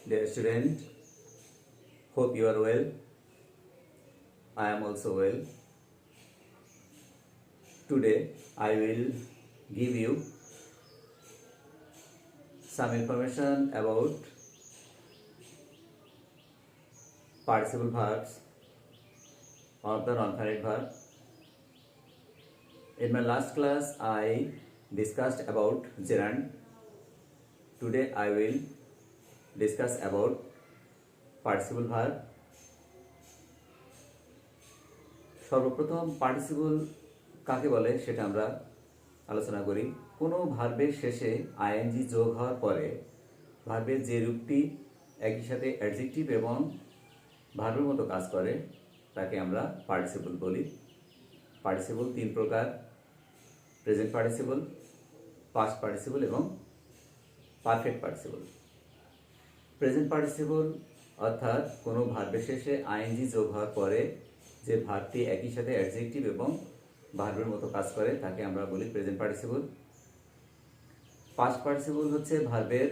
Dear student, hope you are well. I am also well. Today I will give you some information about participle verbs of the non-finite verb. In my last class I discussed about gerund. Today I will discuss about participle verb. সর্বপ্রথম participle কাকে বলে সেটা আমরা আলোচনা করি। কোনো ভার্বের শেষে আইএনজি যোগ হওয়ার পরে ভার্বের যে রূপটি একই সাথে অ্যাডজেক্টিভ এবং ভার্বের মতো কাজ করে তাকে আমরা পার্টিসিপল বলি। পার্টিসিপল তিন প্রকার: প্রেজেন্ট পার্টিসিপল, পাস্ট পার্টিসিপল এবং পারফেক্ট পার্টিসিপল। প্রেজেন্ট পার্টিসিপল অর্থাৎ কোনো ভার্বের শেষে আইএনজি যোগ হওয়ার পরে যে ভার্বটি একই সাথে অ্যাডজেক্টিভ এবং ভার্বের মতো কাজ করে তাকে আমরা বলি প্রেজেন্ট পার্টিসিপল। পাস্ট পার্টিসিপল হচ্ছে ভার্বের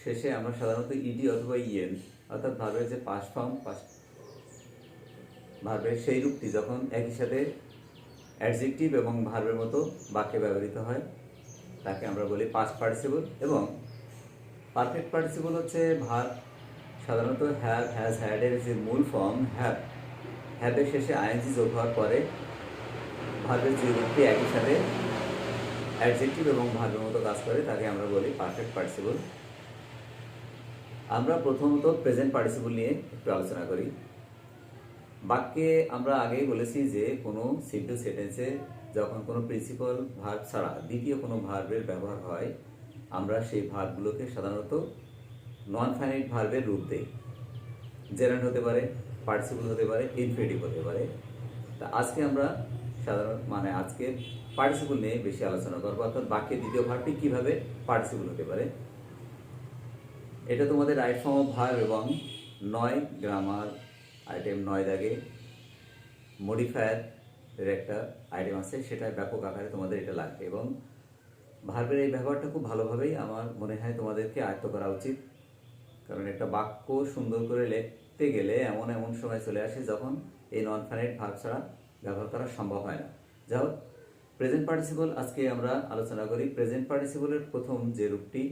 শেষে আমরা সাধারণত ইডি অথবা ইএন অর্থাৎ ভার্বের যে পাস্ট ফর্ম ভার্বের সেই রূপটি যখন একই সাথে অ্যাডজেক্টিভ এবং ভার্বের মতো বাক্যে ব্যবহৃত হয় তাকে আমরা বলি পাস্ট পার্টিসিপল। এবং পারফেক্ট পার্টিসিপল হচ্ছে ভার্ব সাধারণত হ্যাভ, হ্যাজ, হ্যাড এর যে মূল ফর্ম হ্যাভের শেষে আইএনজি যোগ হওয়ার পরে ভার্বের যে রূপটি একই সাথে অ্যাডজেক্টিভ এবং ভার্বের মতো কাজ করে তাকে আমরা বলি পারফেক্ট পার্টিসিপল। আমরা প্রথমত প্রেজেন্ট পার্টিসিপল নিয়ে একটু আলোচনা করি। বাক্যে আমরা আগেই বলেছি যে কোনো সিম্পল সেন্টেন্সে যখন কোনো প্রিন্সিপাল ভার্ব ছাড়া দ্বিতীয় কোনো ভার্বের ব্যবহার হয় আমরা সেই ভার্বগুলোকে সাধারণত নন ফাইনাইট ভার্বের রূপ দেই। জেরান্ড হতে পারে, পার্টিসিপল হতে পারে, ইনফিনিটিভ হতে পারে। তা আজকে আমরা আজকে পার্টিসিপল নিয়ে বেশি আলোচনা করবো, অর্থাৎ বাক্যের দ্বিতীয় ভার্বটি কিভাবে পার্টিসিপল হতে পারে। এটা তোমাদের রাইট ফর্ম অফ ভার্ব এবং 9 গ্রামার আইটেম 9 দাগে মডিফায়ারের একটা আইটেম আছে, সেটা ব্যাপক আকারে তোমাদের এটা লাগবে এবং ভার্বের এই ব্যবহারটা খুব ভালোভাবেই আমার মনে হয় তোমাদেরকে আয়ত্ত করা উচিত। কারণ একটা বাক্য সুন্দর করে লিখতে গেলে এমন এমন সময় চলে আসে যখন এই নন ফাইনাইট ভার্ব ছাড়া ব্যবহার করা সম্ভব হয় না। যাই হোক, প্রেজেন্ট পার্টিসিপল আজকে আমরা আলোচনা করি। প্রেজেন্ট পার্টিসিপলের প্রথম যে রূপটি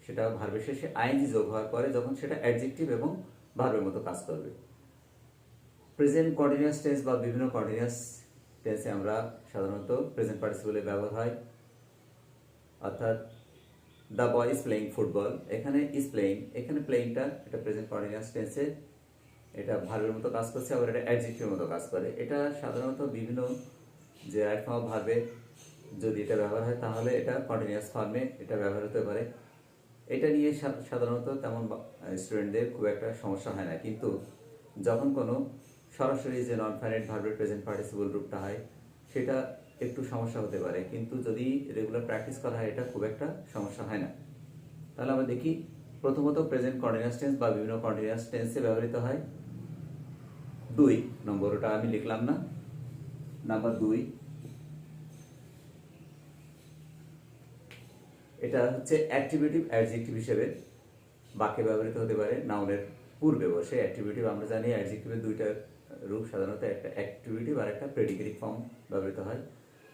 সেটা ভার্বের শেষে আইএনজি যোগ হওয়ার পরে যখন সেটা অ্যাডজেক্টিভ এবং ভার্বের মতো কাজ করবে। প্রেজেন্ট কন্টিনিউয়াস টেন্স বা বিভিন্ন কন্টিনিউয়াস টেন্সে আমরা সাধারণত প্রেজেন্ট পার্টিসিপলের ব্যবহার হয়, অর্থাৎ the boy is playing football, এখানে ইজ প্লেয়িং, এখানে প্লেয়িংটা এটা প্রেজেন্ট কন্টিনিউয়াস টেন্সে এটা ভার্বের মতো কাজ করছে, আবার এটা অ্যাডজেক্টিভের মতো কাজ করে। এটা সাধারণত বিভিন্ন যে রাইট ফর্ম ভার্বে যদি এটা ব্যবহার হয় তাহলে এটা কন্টিনিউয়াস ফর্মে এটা ব্যবহার হতে পারে। এটা নিয়ে সাধারণত তেমন স্টুডেন্টদের খুব একটা সমস্যা হয় না, কিন্তু যখন কোনো সরাসরি যে নন ফাইনাইট ভার্বের প্রেজেন্ট পার্টিসিপল রূপটা হয় সেটা একটু সমস্যা হতে পারে, কিন্তু যদি রেগুলার প্র্যাকটিস করা হয় এটা খুব একটা সমস্যা হয় না। তাহলে আমরা দেখি, প্রথমত প্রেজেন্ট কন্টিনিউয়াস টেন্স বা বিভিন্ন কন্টিনিউয়াস টেন্সে ব্যবহৃত হয়। 2 নম্বর, ওটা আমি লিখলাম না, নাম্বার 2, এটা হচ্ছে অ্যাক্টিভেটিভ অ্যাডজেক্টিভ হিসেবে বাক্যে ব্যবহৃত হতে পারে নাউনের পূর্বে বসে। অ্যাক্টিভেটিভ আমরা জানি অ্যাডজেক্টিভের দুইটা রূপ, সাধারণত একটা অ্যাক্টিভেটিভ আর একটা প্রেডিকেটিভ ফর্ম ব্যবহৃত হয়।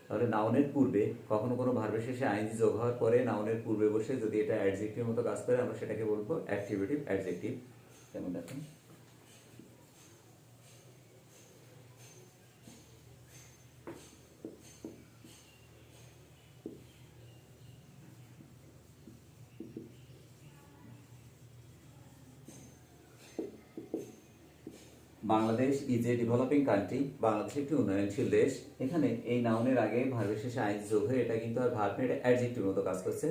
তাহলে নাউনের পূর্বে কখনো কোনো ভার্বের শেষে আইএনজি যোগ হওয়ার পরে নাউনের পূর্বে বসে যদি এটা অ্যাডজেক্টিভের মতো কাজ করে আমরা সেটাকে বলবো অ্যাক্টিভেটিভ অ্যাডজেক্টিভ। যেমন দেখুন, Bangladesh is a developing country, Bangladesh একটি উন্নয়নশীল দেশ। এখানে এই নাউনের আগে ভার্বের শেষে আইএনজি যোগ হয়ে এটা কিন্তু আর ভার্ব এটা অ্যাডজেক্টিভের মতো কাজ করছে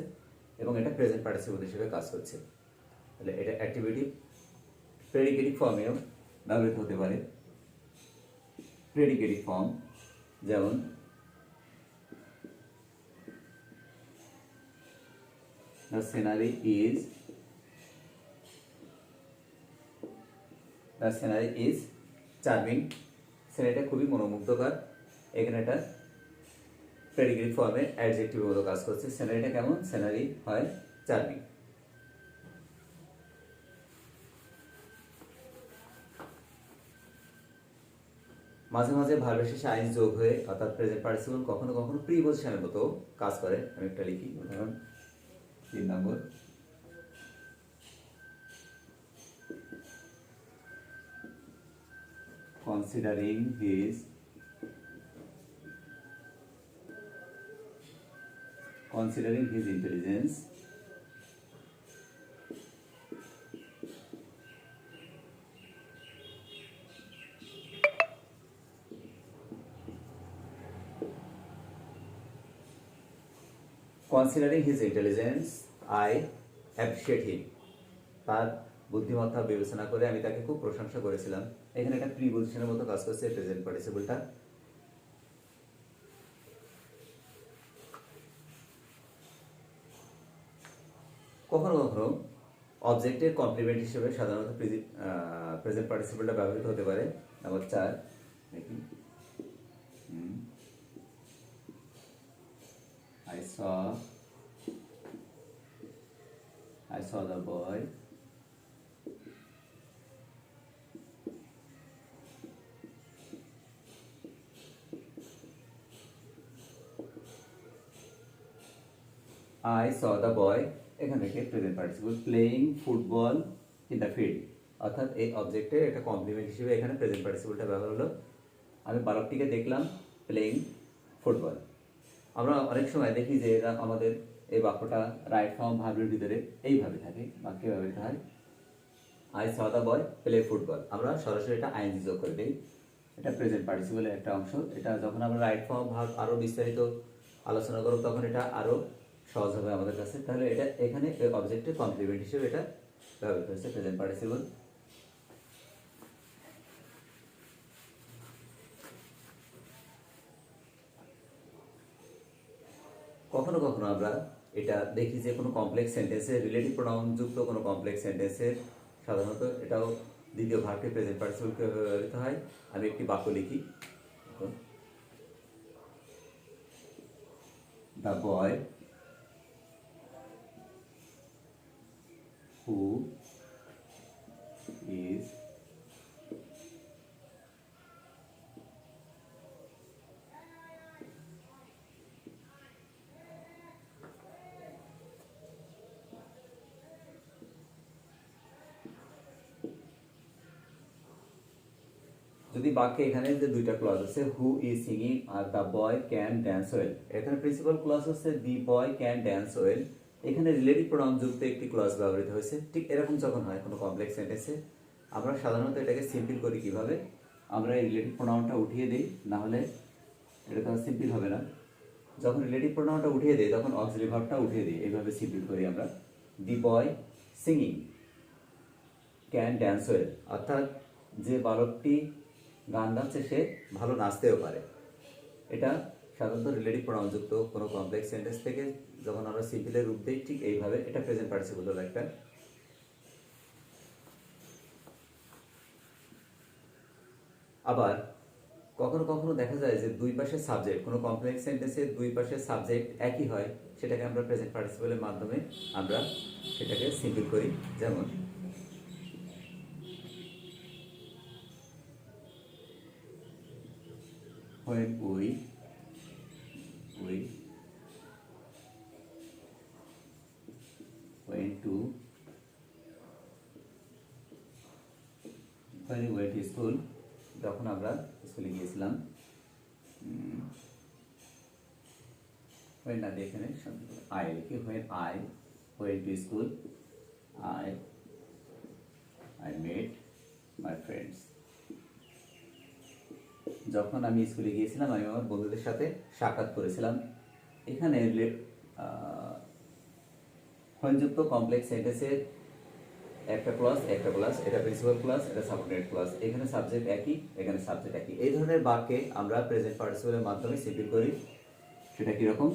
এবং এটা প্রেজেন্ট পার্টিসিপল হিসেবে কাজ করছে। তাহলে এটা অ্যাক্টিভেটিভ প্রেডিকেটিভ ফর্মেও ব্যবহৃত হতে পারে। প্রেডিকেটিভ ফর্ম যেমন the scenery is চার্মিং, সিনারিটা খুবই মনোমুগ্ধকর। এখানে এটা প্রেডিকেটিভ ফর্মে অ্যাডজেক্টিভের মতো কাজ করছে। সিনারিটা কেমন? সিনারি হয় চার্মিং। মাঝে মাঝে ভার্বের শেষে আইএনজি যোগ হয়ে অর্থাৎ প্রেজেন্ট পার্টিসিপল কখনো কখনো প্রিপজিশনের মতো কাজ করে। আমি একটা লিখি, উদাহরণ 3 নম্বর, considering his intelligence, I appreciate him. তার বুদ্ধিমত্তা বিবেচনা করে আমি তাকে খুব প্রশংসা করেছিলাম। এখানে একটা প্রিপজিশনের মতো কাজ করছে প্রেজেন্ট পার্টিসিপলটা। কখনো কখনো অবজেক্টের কমপ্লিমেন্ট হিসেবে সাধারণত প্রেজেন্ট পার্টিসিপলটা ব্যবহৃত হতে পারে। নাম্বার 4 দেখি, I saw the boy এখান থেকে present participle playing football in the field, অর্থাৎ এই অবজেক্টের একটা কমপ্লিমেন্ট হিসেবে এখানে প্রেজেন্ট পার্টিসিপলটা ব্যবহার হলো। আমি বালকটিকে দেখলাম প্লেইং ফুটবল। আমরা অনেক সময় দেখি যে এরা আমাদের এই বাক্যটা রাইট ফর্ম ভার্বের ভিতরে এইভাবে থাকে, বাক্যে ব্যবহৃত হয় I saw the boy play football. আমরা সরাসরি এটা আইএনজি যোগ করে দিই, এটা প্রেজেন্ট পার্টিসিপলের একটা অংশ। এটা যখন আমরা রাইট ফর্ম ভার্ব আরও বিস্তারিত আলোচনা করব তখন এটা আরও সহজ হবে আমাদের কাছে। তাহলে এটা এখানে অবজেক্টের কমপ্লিমেন্ট হিসেবে এটা ব্যবহৃত হয়েছে প্রেজেন্ট পার্টিসিপল। কখনো কখনো আমরা এটা দেখি যে কোনো কমপ্লেক্স সেন্টেন্সে রিলেটিভ প্রোনাউন যুক্ত কোনো কমপ্লেক্স সেন্টেন্সের সাধারণত এটাও দ্বিতীয় ভার্বকে প্রেজেন্ট পার্টিসিপল কিভাবে ব্যবহৃত হয়। আমি একটি বাক্য লিখি, দ্য বয় who is যদি বাক্যে এখানে যে দুইটা ক্লজ আছে who is singing are the boy can dance well, এখানে প্রিন্সিপাল ক্লজ হচ্ছে দি বয় ক্যান ড্যান্স ওয়েল, এখানে রিলেটিভ প্রোনাউন যুক্ত একটি ক্লজ ব্যবহৃত হয়েছে। ঠিক এরকম যখন হয় কোনো কমপ্লেক্স সেন্টেন্সে আমরা সাধারণত এটাকে সিম্পল করি কিভাবে, আমরা এই রিলেটিভ প্রোনাউনটা উঠিয়ে দিই, না হলে এটা তো সিম্পল হবে না। যখন রিলেটিভ প্রোনাউনটা উঠিয়ে দিই তখন অক্সিলারি ভার্বটা উঠিয়ে দিই, এইভাবে সিম্পল করি আমরা। দি বয় সিঙ্গিং ক্যান ড্যান্স ওয়েল, অর্থাৎ যে বালকটি গান গাচ্ছে সে ভালো নাচতেও পারে। এটা সাধারণত রিলেটিভ প্রোনাউন যুক্ত কোনো কমপ্লেক্স সেন্টেন্স থেকে যখন আমরা সিম্পলের রূপ দিই ঠিক এইভাবে, এটা প্রেজেন্ট পার্টিসিপল হলো একটা। আবার কখনো কখনো দেখা যায় যে দুই পাশের সাবজেক্ট, কোনো কমপ্লেক্স সেন্টেন্সের দুই পাশের সাবজেক্ট একই হয়, সেটাকে আমরা প্রেজেন্ট পার্টিসিপলের মাধ্যমে আমরা সেটাকে সিম্পল করি। যেমন when we went to school, যখন আমরা স্কুলে গিয়েছিলাম। when না এখানে আই লিখি, when I went to school I met my friends, যখন আমি স্কুলে গিয়েছিলাম আমি আমার বন্ধুদের সাথে সাক্ষাৎ করেছিলাম। এখানে যুক্ত কমপ্লেক্স সেন্টেন্সের একটা ক্লজ, এটা প্রিন্সিপাল ক্লজ, এটা সাবঅর্ডিনেট ক্লজ, এখানে সাবজেক্ট একই, এখানে সাবজেক্ট একই। এই ধরনের বাক্যে আমরা প্রেজেন্ট পার্টিসিপলের মাধ্যমে সিম্পল করি। সেটা কীরকম,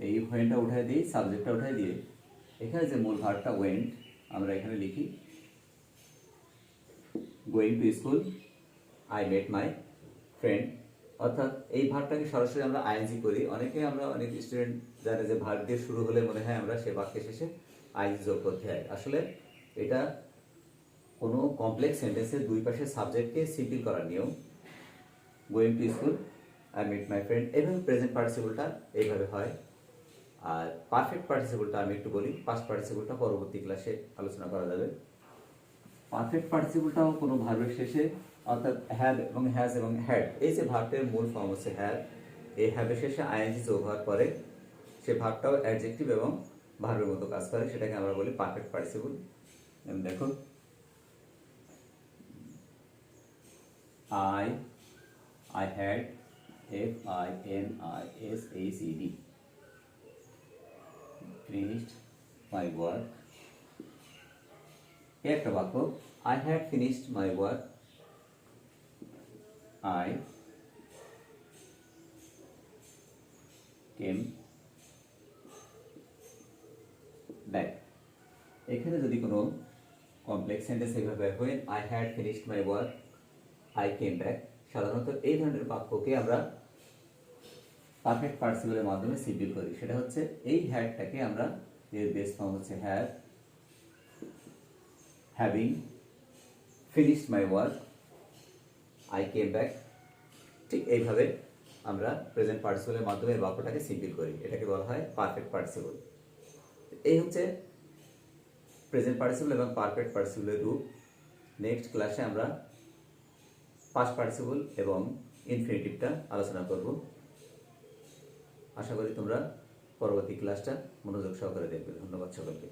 এই ওয়েনটা উঠাই দিই, সাবজেক্টটা উঠাই দিয়ে এখানে যে মূল ভার্বটা ওয়েন্ট আমরা এখানে লিখি going to school I met my friend, অর্থাৎ এই ভার্বটাকে সরাসরি আমরা আইএনজি করি। অনেক স্টুডেন্ট জানে যে ভার্ব দিয়ে শুরু হলে মনে হয় আমরা সে বাক্যের শেষে আইএনজি যোগ করতে হয়। আসলে এটা কোনো কমপ্লেক্স সেন্টেন্সের দুই পাশের সাবজেক্টকে সিম্পল করার নিয়ম। Going to school, I meet my friend. এইভাবে প্রেজেন্ট পার্টিসিপলটা এইভাবে হয়। আর পারফেক্ট পার্টিসিপলটা আমি একটু বলি, পাস্ট পার্টিসিপলটা পরবর্তী ক্লাসে আলোচনা করা যাবে। পারফেক্ট পার্টিসিপলটাও কোনো ভার্বের শেষে, অর্থাৎ হ্যাভ এবং হ্যাজ এবং হ্যাড, এই যে ভার্বটির মূল ফর্ম হচ্ছে হ্যাভ, এই হ্যাভের শেষে আইএনজি যোগ হওয়ার পরে সে ভার্বটাও অ্যাডজেক্টিভ এবং ভার্বের মতো কাজ করে, সেটাকে আমরা বলি পারফেক্ট পার্টিসিপল। দেখো, I had, FINISHED, finished my work। একটা বাক্য, I had finished my work, I came back। এখানে যদি কোনো কমপ্লেক্স সেন্টেন্স এইভাবে হয়, I had finished my work, I came back, সাধারণত এই ধরনের বাক্যকে আমরা পারফেক্ট পার্টিসিপলের মাধ্যমে সিম্পল করি। সেটা হচ্ছে এই হ্যাডটাকে আমরা, এর বেস ফর্ম হচ্ছে have, having finished my work, I came back. ঠিক এইভাবে আমরা প্রেজেন্ট পার্টিসিপলের মাধ্যমে এই বাক্যটাকে সিম্পল করি, এটাকে বলা হয় পারফেক্ট পার্টিসিপল। এই হচ্ছে প্রেজেন্ট পার্টিসিপল এবং পারফেক্ট পার্টিসিপলের রূপ। নেক্সট ক্লাসে আমরা পাস্ট পার্টিসিপল এবং ইনফিনিটিভটা আলোচনা করব। আশা করি তোমরা পরবর্তী ক্লাসটা মনোযোগ সহকারে দেখবে। ধন্যবাদ সকলকে।